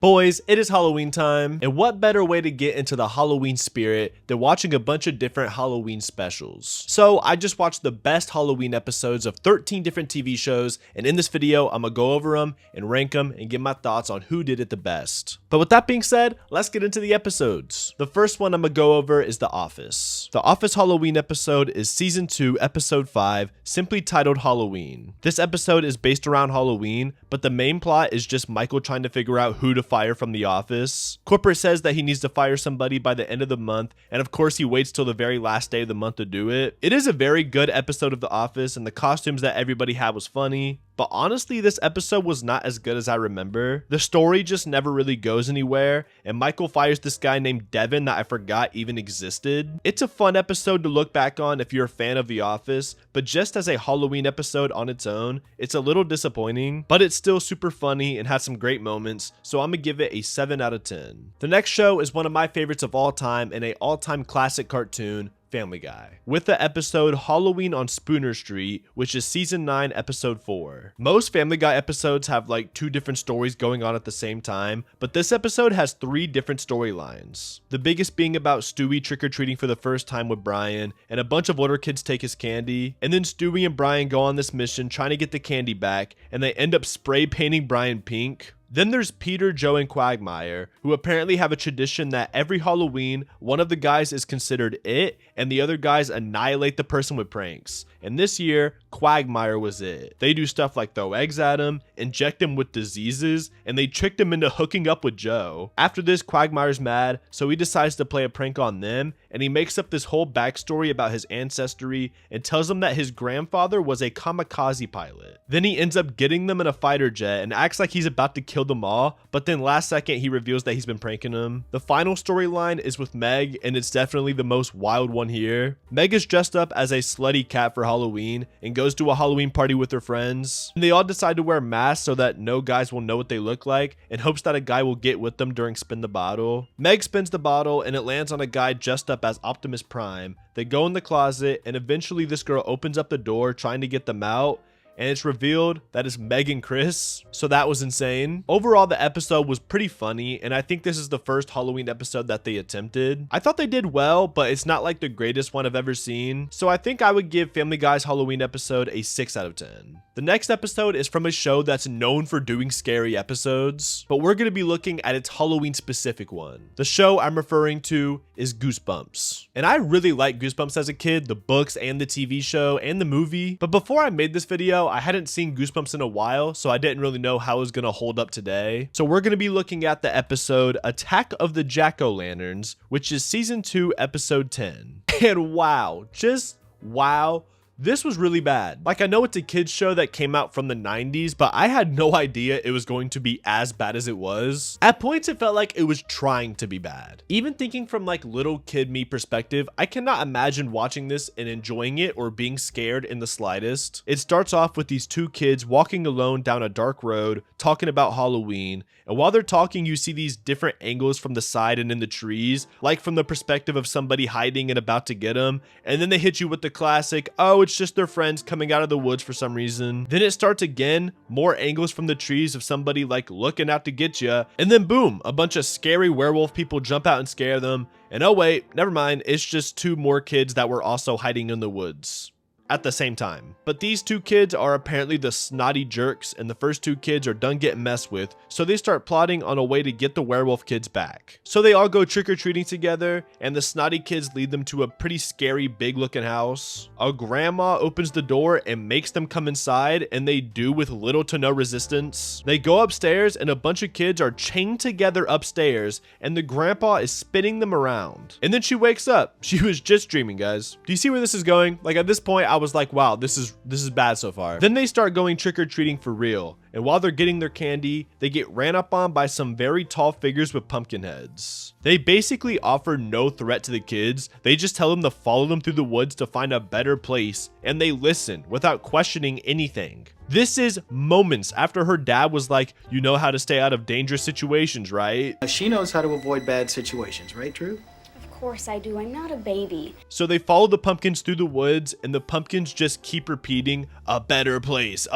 Boys, it is Halloween time, and what better way to get into the Halloween spirit than watching a bunch of different Halloween specials. So I just watched the best Halloween episodes of 13 different TV shows, and in this video, I'm gonna go over them and rank them and give my thoughts on who did it the best. But with that being said, let's get into the episodes. The first one I'm gonna go over is The Office. The Office Halloween episode is Season 2, Episode 5, simply titled Halloween. This episode is based around Halloween, but the main plot is just Michael trying to figure out who to fire from the office. Corporate says that he needs to fire somebody by the end of the month, and of course he waits till the very last day of the month to do it. It is a very good episode of The Office, and the costumes that everybody had was funny. But honestly, this episode was not as good as I remember. The story just never really goes anywhere, and Michael fires this guy named Devin that I forgot even existed. It's a fun episode to look back on if you're a fan of The Office, but just as a Halloween episode on its own, it's a little disappointing, but it's still super funny and has some great moments, so I'm gonna give it a 7 out of 10. The next show is one of my favorites of all time and a all-time classic cartoon, Family Guy, with the episode Halloween on Spooner Street, which is Season 9, Episode 4. Most Family Guy episodes have like 2 different stories going on at the same time, but this episode has 3 different storylines. The biggest being about Stewie trick-or-treating for the first time with Brian, and a bunch of older kids take his candy, and then Stewie and Brian go on this mission trying to get the candy back, and they end up spray painting Brian pink. Then there's Peter, Joe, and Quagmire, who apparently have a tradition that every Halloween, one of the guys is considered it, and the other guys annihilate the person with pranks. And this year, Quagmire was it. They do stuff like throw eggs at him, inject him with diseases, and they tricked him into hooking up with Joe. After this, Quagmire's mad, so he decides to play a prank on them, and he makes up this whole backstory about his ancestry and tells them that his grandfather was a kamikaze pilot. Then he ends up getting them in a fighter jet and acts like he's about to kill them all, but then last second he reveals that he's been pranking them. The final storyline is with Meg, and it's definitely the most wild one here. Meg is dressed up as a slutty cat for Halloween and goes to a Halloween party with her friends. And they all decide to wear masks so that no guys will know what they look like, in hopes that a guy will get with them during Spin the Bottle. Meg spins the bottle and it lands on a guy dressed up as Optimus Prime. They go in the closet and eventually this girl opens up the door trying to get them out, and it's revealed that it's Meg and Chris, so that was insane. Overall, the episode was pretty funny, and I think this is the first Halloween episode that they attempted. I thought they did well, but it's not like the greatest one I've ever seen, so I think I would give Family Guy's Halloween episode a 6 out of 10. The next episode is from a show that's known for doing scary episodes, but we're going to be looking at its Halloween specific one. The show I'm referring to is Goosebumps, and I really liked Goosebumps as a kid, the books and the TV show and the movie, but before I made this video, I hadn't seen Goosebumps in a while, so I didn't really know how it was going to hold up today. So we're going to be looking at the episode Attack of the Jack-O-Lanterns, which is Season 2, Episode 10. And wow, just wow, this was really bad. Like, I know it's a kid's show that came out from the 90s, but I had no idea it was going to be as bad as it was. At points, it felt like it was trying to be bad. Even thinking from like little kid me perspective, I cannot imagine watching this and enjoying it or being scared in the slightest. It starts off with these 2 kids walking alone down a dark road, talking about Halloween. And while they're talking, you see these different angles from the side and in the trees, like from the perspective of somebody hiding and about to get them. And then they hit you with the classic, oh, it's just their friends coming out of the woods for some reason. Then it starts again, more angles from the trees of somebody like looking out to get you. And then boom, a bunch of scary werewolf people jump out and scare them. And oh wait, never mind, it's just 2 more kids that were also hiding in the woods at the same time. But these 2 kids are apparently the snotty jerks, and the first 2 kids are done getting messed with, so they start plotting on a way to get the werewolf kids back. So they all go trick-or-treating together, and the snotty kids lead them to a pretty scary big looking house. A grandma opens the door and makes them come inside, and they do with little to no resistance. They go upstairs and a bunch of kids are chained together upstairs, and the grandpa is spinning them around. And then she wakes up. She was just dreaming, guys. Do you see where this is going? Like, at this point, I was like, wow, this is bad so far. Then they start going trick-or-treating for real, and while they're getting their candy, they get ran up on by some very tall figures with pumpkin heads. They basically offer no threat to the kids. They just tell them to follow them through the woods to find a better place, and they listen without questioning anything. This is moments after her dad was like, you know how to stay out of dangerous situations, right? She knows how to avoid bad situations, right, Drew? Of course I do. I'm not a baby. So they follow the pumpkins through the woods, and the pumpkins just keep repeating, a better place,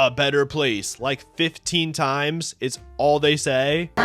like 15 times. It's all they say. A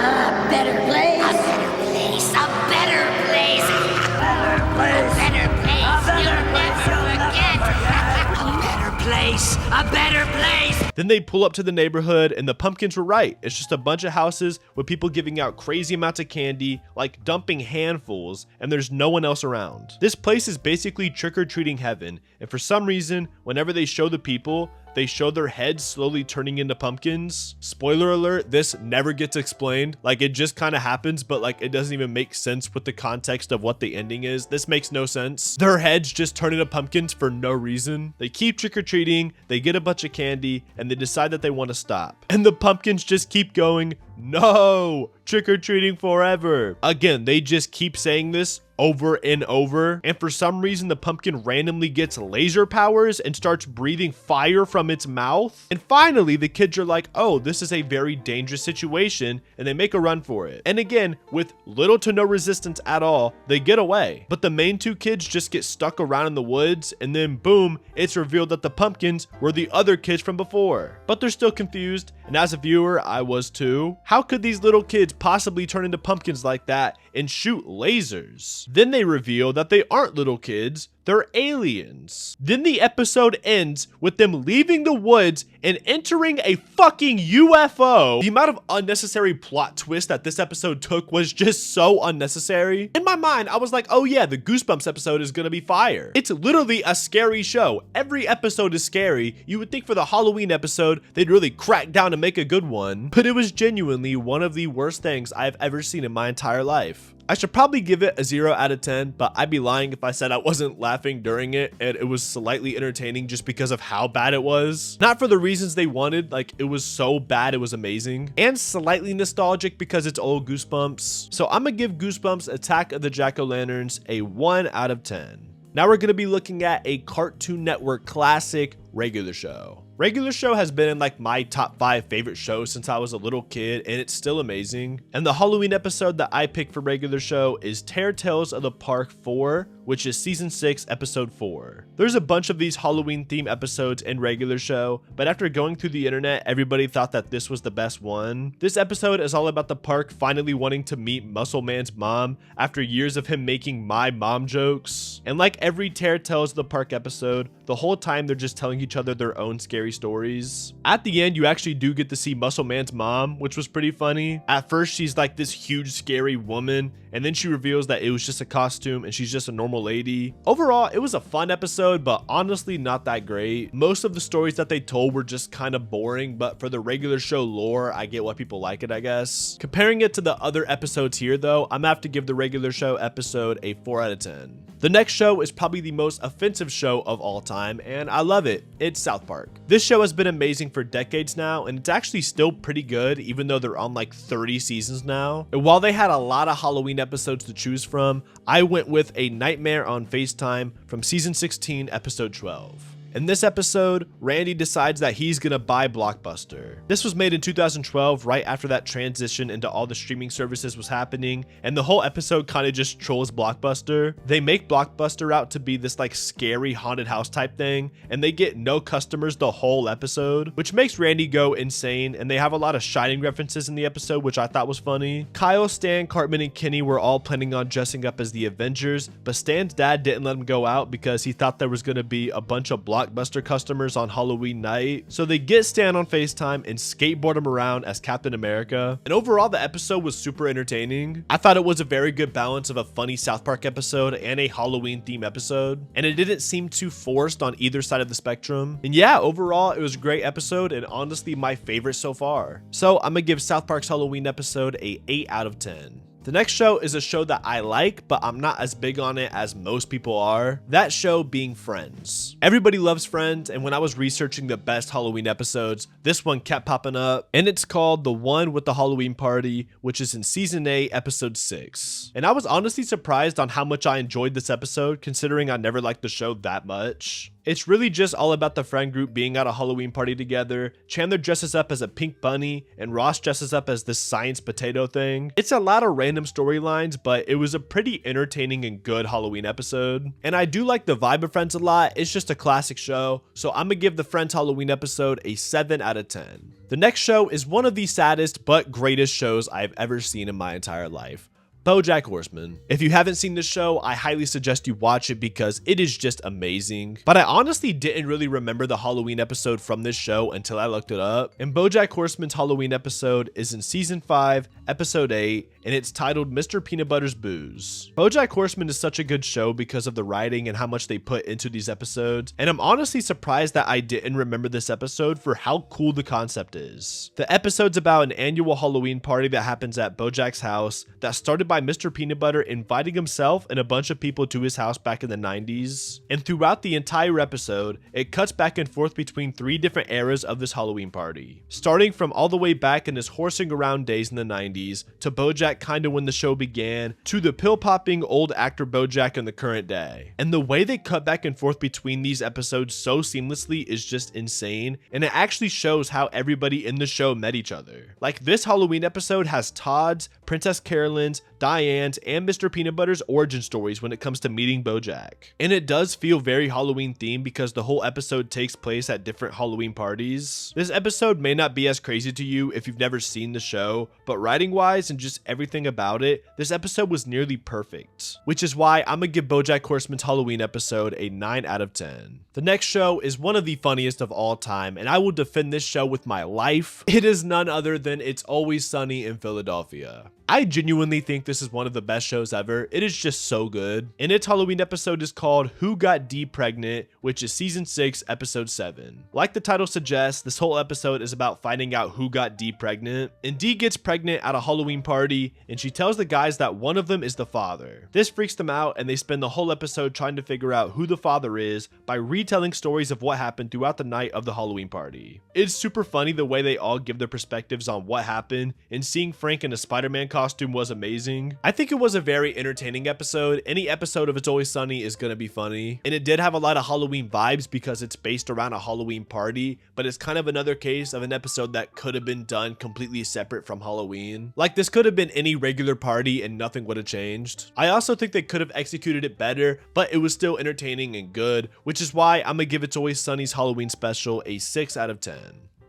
better place. A better place. A better place. A better place. A better place. You'll never forget. A better place. A better place. Then they pull up to the neighborhood, and the pumpkins were right. It's just a bunch of houses with people giving out crazy amounts of candy, like dumping handfuls, and there's no one else around. This place is basically trick-or-treating heaven, and for some reason, whenever they show the people, they show their heads slowly turning into pumpkins. Spoiler alert, this never gets explained. Like, it just kind of happens, but like it doesn't even make sense with the context of what the ending is. This makes no sense. Their heads just turn into pumpkins for no reason. They keep trick-or-treating, they get a bunch of candy, and they decide that they want to stop. And the pumpkins just keep going, no, trick-or-treating forever. Again, they just keep saying this over and over, and for some reason the pumpkin randomly gets laser powers and starts breathing fire from its mouth. And finally the kids are like, oh, this is a very dangerous situation, and they make a run for it. And again, with little to no resistance at all, they get away. But the main two kids just get stuck around in the woods, and then boom, it's revealed that the pumpkins were the other kids from before. But they're still confused, and as a viewer, I was too. How could these little kids possibly turn into pumpkins like that and shoot lasers? Then they reveal that they aren't little kids, they're aliens. Then the episode ends with them leaving the woods and entering a fucking UFO. The amount of unnecessary plot twist that this episode took was just so unnecessary. In my mind, I was like, oh yeah, the Goosebumps episode is gonna be fire. It's literally a scary show. Every episode is scary. You would think for the Halloween episode, they'd really crack down and make a good one. But it was genuinely one of the worst things I've ever seen in my entire life. I should probably give it a 0 out of 10, but I'd be lying if I said I wasn't laughing during it and it was slightly entertaining just because of how bad it was. Not for the reasons they wanted, like it was so bad it was amazing, and slightly nostalgic because it's old Goosebumps. So I'm gonna give Goosebumps Attack of the Jack-O-Lanterns a 1 out of 10. Now we're gonna be looking at a Cartoon Network classic, Regular Show. Regular Show has been in like my top 5 favorite shows since I was a little kid, and it's still amazing. And the Halloween episode that I picked for Regular Show is Terror Tales of the Park 4, which is season 6, episode 4. There's a bunch of these Halloween theme episodes in Regular Show, but after going through the internet, everybody thought that this was the best one. This episode is all about the park finally wanting to meet Muscle Man's mom after years of him making my mom jokes. And like every Terror Tales of the Park episode, the whole time they're just telling each other their own scary stories. At the end, you actually do get to see Muscle Man's mom, which was pretty funny. At first, she's like this huge scary woman, and then she reveals that it was just a costume and she's just a normal lady. Overall, it was a fun episode, but honestly not that great. Most of the stories that they told were just kind of boring, but for the Regular Show lore, I get why people like it, I guess. Comparing it to the other episodes here though, I'm gonna have to give the Regular Show episode a 4 out of 10. The next show is probably the most offensive show of all time, and I love it. It's South Park. This show has been amazing for decades now, and it's actually still pretty good, even though they're on like 30 seasons now. And while they had a lot of Halloween episodes to choose from, I went with A Nightmare on FaceTime from season 16, episode 12. In this episode, Randy decides that he's gonna buy Blockbuster. This was made in 2012, right after that transition into all the streaming services was happening, and the whole episode kind of just trolls Blockbuster. They make Blockbuster out to be this like scary haunted house type thing, and they get no customers the whole episode, which makes Randy go insane, and they have a lot of Shining references in the episode, which I thought was funny. Kyle, Stan, Cartman, and Kenny were all planning on dressing up as the Avengers, but Stan's dad didn't let him go out because he thought there was gonna be a bunch of Blockbuster customers on Halloween night. So they get Stan on FaceTime and skateboard him around as Captain America. And overall, the episode was super entertaining. I thought it was a very good balance of a funny South Park episode and a Halloween theme episode. And it didn't seem too forced on either side of the spectrum. And yeah, overall, it was a great episode and honestly my favorite so far. So I'm gonna give South Park's Halloween episode a 8 out of 10. The next show is a show that I like, but I'm not as big on it as most people are. That show being Friends. Everybody loves Friends, and when I was researching the best Halloween episodes, this one kept popping up, and it's called The One with the Halloween Party, which is in season 8, episode 6. And I was honestly surprised on how much I enjoyed this episode, considering I never liked the show that much. It's really just all about the friend group being at a Halloween party together. Chandler dresses up as a pink bunny, and Ross dresses up as this science potato thing. It's a lot of random storylines, but it was a pretty entertaining and good Halloween episode. And I do like the vibe of Friends a lot. It's just a classic show, so I'm gonna give the Friends Halloween episode a 7 out of 10. The next show is one of the saddest but greatest shows I've ever seen in my entire life. Bojack Horseman. If you haven't seen this show, I highly suggest you watch it because it is just amazing. But I honestly didn't really remember the Halloween episode from this show until I looked it up. And Bojack Horseman's Halloween episode is in season 5, episode 8, and it's titled Mr. Peanut Butter's Booze. Bojack Horseman is such a good show because of the writing and how much they put into these episodes. And I'm honestly surprised that I didn't remember this episode for how cool the concept is. The episode's about an annual Halloween party that happens at Bojack's house that started by Mr. Peanut Butter inviting himself and a bunch of people to his house back in the 90s. And throughout the entire episode, it cuts back and forth between 3 different eras of this Halloween party. Starting from all the way back in his horsing around days in the 90s, to Bojack kinda when the show began, to the pill-popping old actor Bojack in the current day. And the way they cut back and forth between these episodes so seamlessly is just insane, and it actually shows how everybody in the show met each other. Like, this Halloween episode has Todd's, Princess Carolyn's, Diane's, and Mr. Peanut Butter's origin stories when it comes to meeting Bojack. And it does feel very Halloween themed because the whole episode takes place at different Halloween parties. This episode may not be as crazy to you if you've never seen the show, but writing wise and just everything about it, this episode was nearly perfect. Which is why I'm gonna give Bojack Horseman's Halloween episode a 9 out of 10. The next show is one of the funniest of all time, and I will defend this show with my life. It is none other than It's Always Sunny in Philadelphia. I genuinely think this is one of the best shows ever. It is just so good. And its Halloween episode is called Who Got Dee Pregnant, which is season 6, episode 7. Like the title suggests, this whole episode is about finding out who got Dee pregnant. And Dee gets pregnant at a Halloween party, and she tells the guys that one of them is the father. This freaks them out, and they spend the whole episode trying to figure out who the father is by retelling stories of what happened throughout the night of the Halloween party. It's super funny the way they all give their perspectives on what happened, and seeing Frank in a Spider-Man costume was amazing. I think it was a very entertaining episode. Any episode of It's Always Sunny is gonna be funny, and it did have a lot of Halloween vibes because it's based around a Halloween party, but it's kind of another case of an episode that could have been done completely separate from Halloween. Like, this could have been any regular party and nothing would have changed. I also think they could have executed it better, but it was still entertaining and good, which is why I'm gonna give It's Always Sunny's Halloween special a 6 out of 10.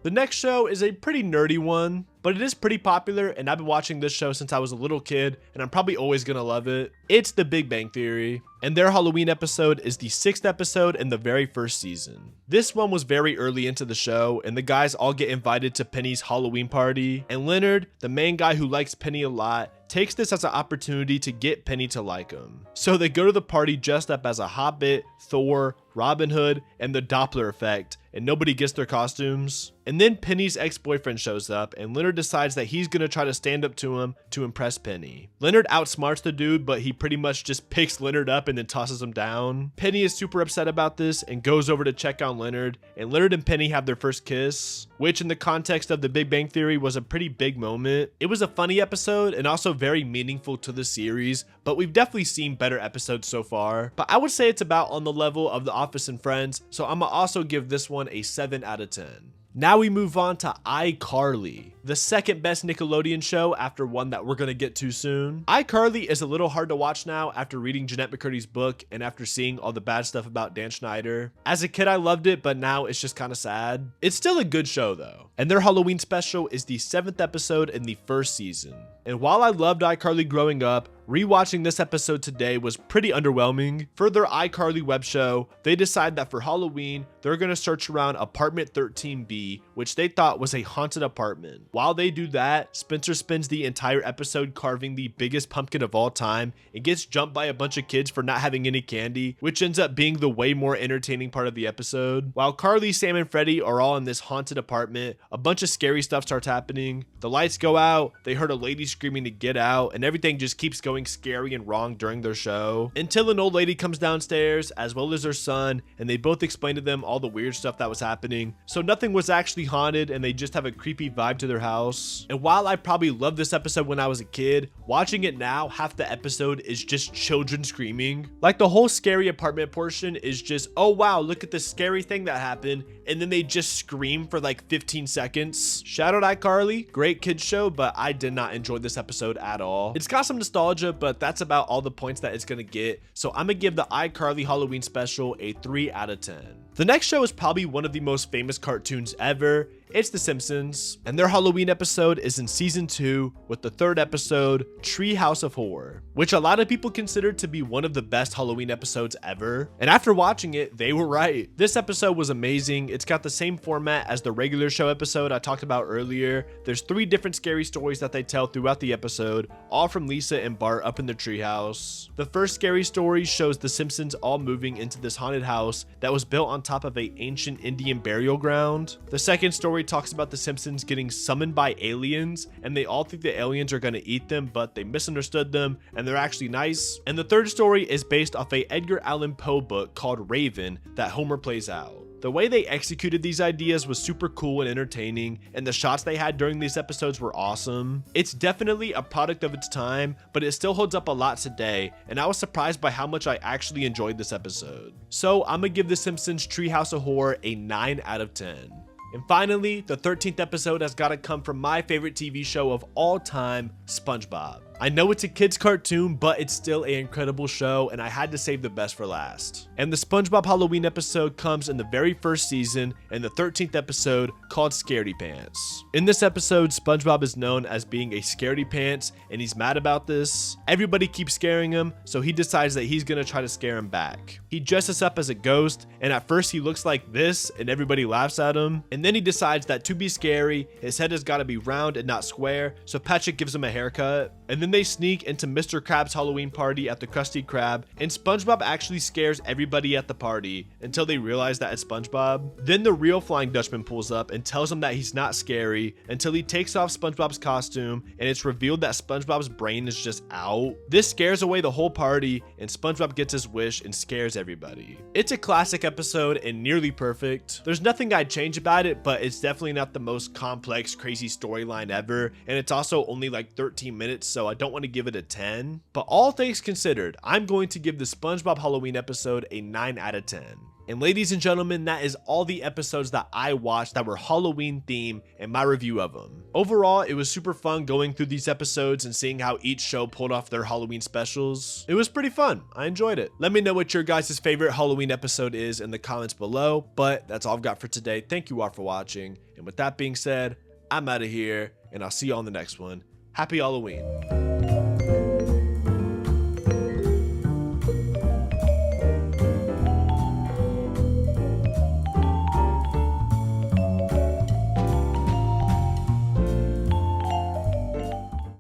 The next show is a pretty nerdy one, but it is pretty popular, and I've been watching this show since I was a little kid, and I'm probably always gonna love it. It's The Big Bang Theory, and their Halloween episode is the 6th episode in the very first season. This one was very early into the show, and the guys all get invited to Penny's Halloween party, and Leonard, the main guy who likes Penny a lot, takes this as an opportunity to get Penny to like him. So they go to the party dressed up as a Hobbit, Thor, Robin Hood, and the Doppler effect, and nobody gets their costumes. And then Penny's ex-boyfriend shows up, and Leonard decides that he's gonna try to stand up to him to impress Penny. Leonard outsmarts the dude, but he pretty much just picks Leonard up and then tosses him down. Penny is super upset about this and goes over to check on Leonard, and Leonard and Penny have their first kiss, which in the context of The Big Bang Theory was a pretty big moment. It was a funny episode and also very meaningful to the series, but we've definitely seen better episodes so far. But I would say it's about on the level of The Office and Friends, so I'm gonna also give this one a 7 out of 10. Now we move on to iCarly, the second best Nickelodeon show after one that we're gonna get to soon. iCarly is a little hard to watch now after reading Jeanette McCurdy's book and after seeing all the bad stuff about Dan Schneider. As a kid I loved it, but now it's just kind of sad. It's still a good show though. And their Halloween special is the 7th episode in the first season. And while I loved iCarly growing up, rewatching this episode today was pretty underwhelming. For their iCarly web show, they decide that for Halloween, they're gonna search around apartment 13B, which they thought was a haunted apartment. While they do that, Spencer spends the entire episode carving the biggest pumpkin of all time and gets jumped by a bunch of kids for not having any candy, which ends up being the way more entertaining part of the episode. While Carly, Sam, and Freddie are all in this haunted apartment, a bunch of scary stuff starts happening. The lights go out, they heard a lady screaming to get out, and everything just keeps going scary and wrong during their show, until an old lady comes downstairs as well as her son, and they both explain to them all the weird stuff that was happening. So nothing was actually haunted and they just have a creepy vibe to their house. And while I probably loved this episode when I was a kid, watching it now, half the episode is just children screaming. Like the whole scary apartment portion is just, oh wow, look at this scary thing that happened. And then they just scream for like 15 seconds. Shout out iCarly, great kids show, but I did not enjoy this episode at all. It's got some nostalgia, but that's about all the points that it's gonna get. So I'm gonna give the iCarly Halloween special a 3 out of 10. The next show is probably one of the most famous cartoons ever. It's The Simpsons, and their Halloween episode is in season 2 with the 3rd episode, Treehouse of Horror, which a lot of people consider to be one of the best Halloween episodes ever. And after watching it, they were right. This episode was amazing. It's got the same format as the regular show episode I talked about earlier. There's 3 different scary stories that they tell throughout the episode, all from Lisa and Bart up in the treehouse. The first scary story shows the Simpsons all moving into this haunted house that was built on top of an ancient Indian burial ground. The second story talks about the Simpsons getting summoned by aliens, and they all think the aliens are going to eat them, but they misunderstood them and they're actually nice. And the third story is based off a Edgar Allan Poe book called Raven that Homer plays out. The way they executed these ideas was super cool and entertaining, and the shots they had during these episodes were awesome. It's definitely a product of its time, but it still holds up a lot today, and I was surprised by how much I actually enjoyed this episode. So I'm gonna give The Simpsons Treehouse of Horror a 9 out of 10. And finally, the 13th episode has got to come from my favorite TV show of all time, SpongeBob. I know it's a kid's cartoon, but it's still an incredible show, and I had to save the best for last. And the SpongeBob Halloween episode comes in the very first season, and the 13th episode called Scaredy Pants. In this episode, SpongeBob is known as being a scaredy pants, and he's mad about this. Everybody keeps scaring him, so he decides that he's gonna try to scare him back. He dresses up as a ghost, and at first he looks like this, and everybody laughs at him. And then he decides that to be scary, his head has gotta be round and not square, so Patrick gives him a haircut. And then they sneak into Mr. Krabs' Halloween party at the Krusty Krab, and SpongeBob actually scares everybody at the party until they realize that it's SpongeBob. Then the real Flying Dutchman pulls up and tells him that he's not scary until he takes off SpongeBob's costume, and it's revealed that SpongeBob's brain is just out. This scares away the whole party, and SpongeBob gets his wish and scares everybody. It's a classic episode and nearly perfect. There's nothing I'd change about it, but it's definitely not the most complex, crazy storyline ever, and it's also only like 13 minutes, so I don't want to give it a 10. But all things considered, I'm going to give the SpongeBob Halloween episode a 9 out of 10. And ladies and gentlemen, that is all the episodes that I watched that were Halloween themed and my review of them. Overall, it was super fun going through these episodes and seeing how each show pulled off their Halloween specials. It was pretty fun. I enjoyed it. Let me know what your guys' favorite Halloween episode is in the comments below. But that's all I've got for today. Thank you all for watching. And with that being said, I'm out of here and I'll see you on the next one. Happy Halloween.